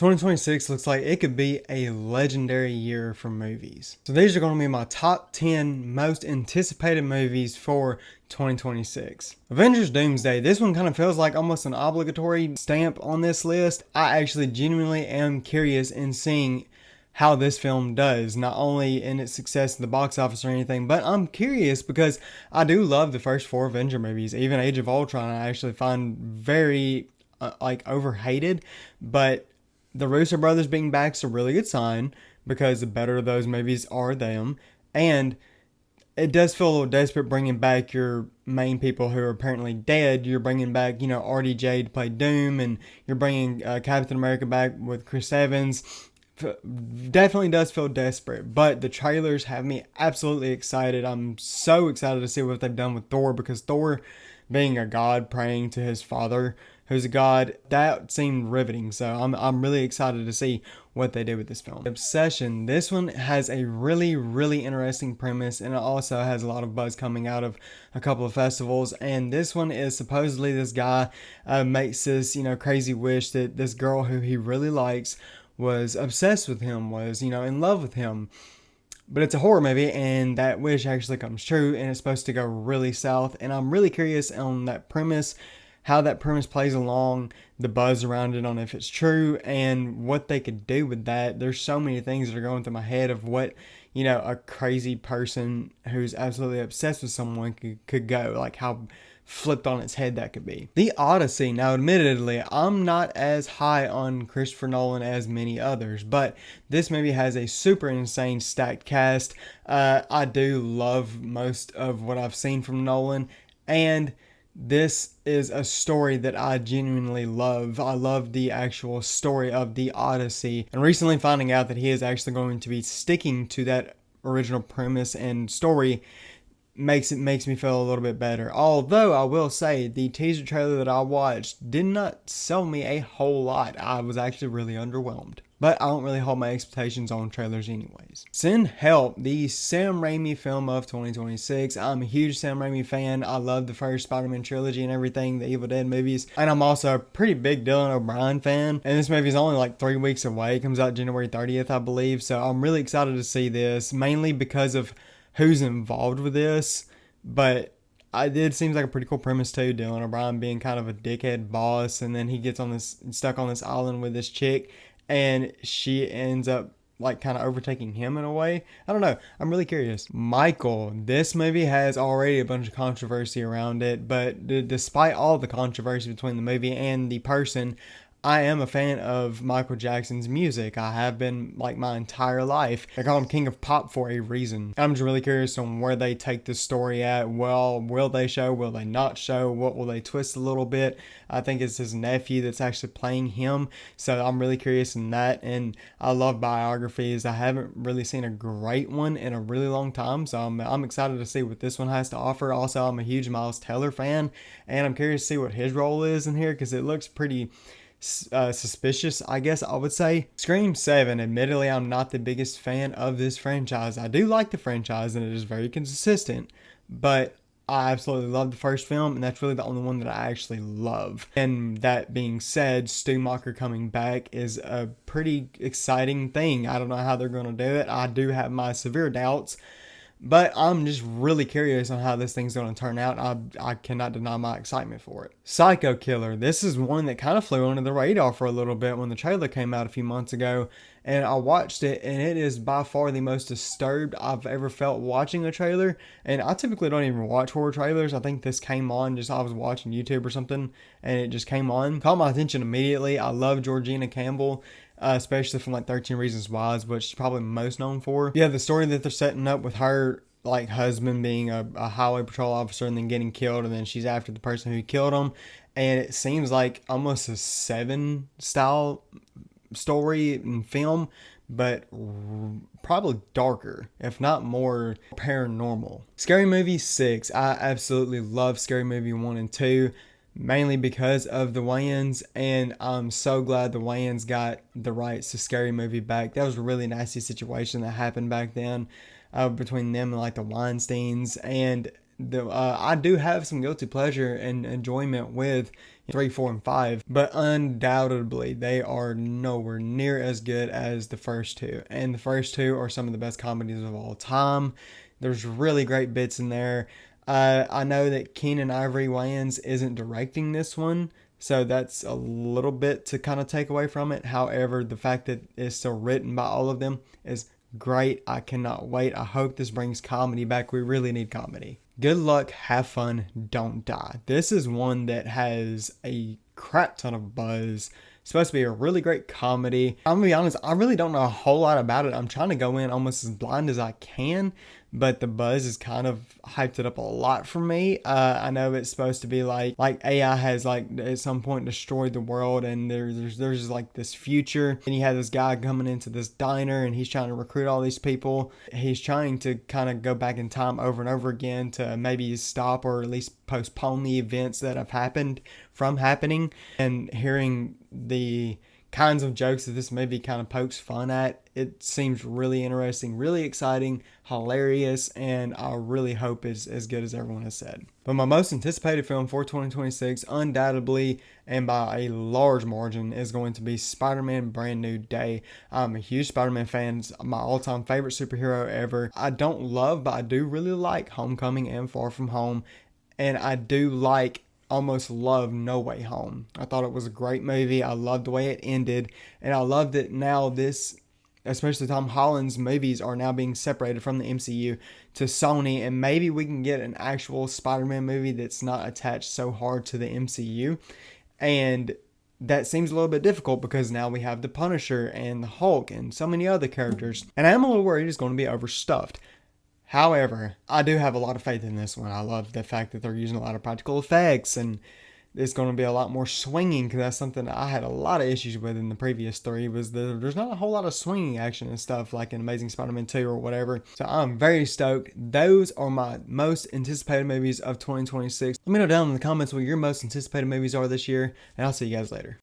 2026 looks like it could be a legendary year for movies. So these are going to be my top 10 most anticipated movies for 2026. Avengers Doomsday, this one kind of feels like almost an obligatory stamp on this list. I actually genuinely am curious in seeing how this film does, not only in its success in the box office or anything, but I'm curious because I do love the first four Avenger movies. Even Age of Ultron I actually find very overhated, but the Russo brothers being back is a really good sign because the better those movies are them. And it does feel a little desperate bringing back your main people who are apparently dead. You're bringing back, RDJ to play Doom, and you're bringing Captain America back with Chris Evans. Definitely does feel desperate, but the trailers have me absolutely excited. I'm so excited to see what they've done with Thor, because Thor being a god praying to his father who's a god, that seemed riveting. So I'm really excited to see what they do with this film. Obsession, this one has a really interesting premise, and it also has a lot of buzz coming out of a couple of festivals. And this one is supposedly this guy makes this crazy wish that this girl who he really likes was obsessed with him, was in love with him. But it's a horror movie, and that wish actually comes true, and it's supposed to go really south. And I'm really curious on that premise, how that premise plays along, the buzz around it on if it's true, and what they could do with that. There's so many things that are going through my head of what, a crazy person who's absolutely obsessed with someone could go, like how flipped on its head that could be. The Odyssey, now admittedly, I'm not as high on Christopher Nolan as many others, but this movie has a super insane stacked cast. I do love most of what I've seen from Nolan, and this is a story that I genuinely love. I love the actual story of the Odyssey, and recently finding out that he is actually going to be sticking to that original premise and story makes me feel a little bit better. Although I will say the teaser trailer that I watched did not sell me a whole lot. I was actually really underwhelmed. But I don't really hold my expectations on trailers anyways. Send Help, the Sam Raimi film of 2026. I'm a huge Sam Raimi fan. I love the first Spider-Man trilogy and everything, the Evil Dead movies. And I'm also a pretty big Dylan O'Brien fan. And this movie is only like 3 weeks away. It comes out January 30th, I believe. So I'm really excited to see this, mainly because of who's involved with this. But it seems like a pretty cool premise too. Dylan O'Brien being kind of a dickhead boss, and then he gets stuck on this island with this chick, and she ends up like kind of overtaking him in a way. I don't know. I'm really curious. Michael, this movie has already a bunch of controversy around it, but despite all the controversy between the movie and the person, I am a fan of Michael Jackson's music. I have been like my entire life. I call him King of Pop for a reason. I'm just really curious on where they take this story at. Well, will they show? Will they not show? What will they twist a little bit? I think it's his nephew that's actually playing him. So I'm really curious in that. And I love biographies. I haven't really seen a great one in a really long time. So I'm excited to see what this one has to offer. Also, I'm a huge Miles Teller fan, and I'm curious to see what his role is in here, because it looks pretty suspicious, I guess I would say. Scream 7, admittedly I'm not the biggest fan of this franchise. I do like the franchise and it is very consistent, but I absolutely love the first film, and that's really the only one that I actually love. And that being said, Stu Macher coming back is a pretty exciting thing. I don't know how they're going to do it. I do have my severe doubts, but I'm just really curious on how this thing's going to turn out. I cannot deny my excitement for it. Psycho Killer. This is one that kind of flew under the radar for a little bit when the trailer came out a few months ago. And I watched it, and it is by far the most disturbed I've ever felt watching a trailer. And I typically don't even watch horror trailers. I think this came on just I was watching YouTube or something, and it just came on. Caught my attention immediately. I love Georgina Campbell. Especially from like 13 Reasons Why, which she's probably most known for. Yeah, the story that they're setting up with her like husband being a highway patrol officer and then getting killed, and then she's after the person who killed him, and it seems like almost a Seven style story and film, but probably darker, if not more paranormal. Scary Movie 6. I absolutely love Scary Movie 1 and 2. Mainly because of the Wayans, and I'm so glad the Wayans got the rights to Scary Movie back. That was a really nasty situation that happened back then between them and like the Weinsteins, and I do have some guilty pleasure and enjoyment with 3, 4, and 5, but undoubtedly they are nowhere near as good as the first two. And the first two are some of the best comedies of all time. There's really great bits in there. I know that Keenen Ivory Wayans isn't directing this one, so that's a little bit to kind of take away from it. However, the fact that it's still written by all of them is great. I cannot wait. I hope this brings comedy back. We really need comedy. Good luck, have fun, don't die. This is one that has a crap ton of buzz. It's supposed to be a really great comedy. I'm gonna be honest, I really don't know a whole lot about it. I'm trying to go in almost as blind as I can, but the buzz is kind of hyped it up a lot for me. I know it's supposed to be like AI has like at some point destroyed the world, and there's like this future, and you have this guy coming into this diner, and he's trying to recruit all these people. He's trying to kind of go back in time over and over again to maybe stop or at least postpone the events that have happened from happening. And hearing the kinds of jokes that this movie kind of pokes fun at, it seems really interesting, really exciting, hilarious, and I really hope it's as good as everyone has said. But my most anticipated film for 2026, undoubtedly and by a large margin, is going to be Spider-Man Brand New Day. I'm a huge Spider-Man fan. It's my all-time favorite superhero ever. I don't love, but I do really like Homecoming and Far From Home, and I do almost love No Way Home. I thought it was a great movie. I loved the way it ended, and I love that now this, especially Tom Holland's movies, are now being separated from the MCU to Sony, and maybe we can get an actual Spider-Man movie that's not attached so hard to the MCU. And that seems a little bit difficult because now we have the Punisher and the Hulk and so many other characters, and I'm a little worried it's going to be overstuffed. However, I do have a lot of faith in this one. I love the fact that they're using a lot of practical effects, and it's going to be a lot more swinging, because that's something that I had a lot of issues with in the previous three, was there's not a whole lot of swinging action and stuff like in Amazing Spider-Man 2 or whatever. So I'm very stoked. Those are my most anticipated movies of 2026. Let me know down in the comments what your most anticipated movies are this year, and I'll see you guys later.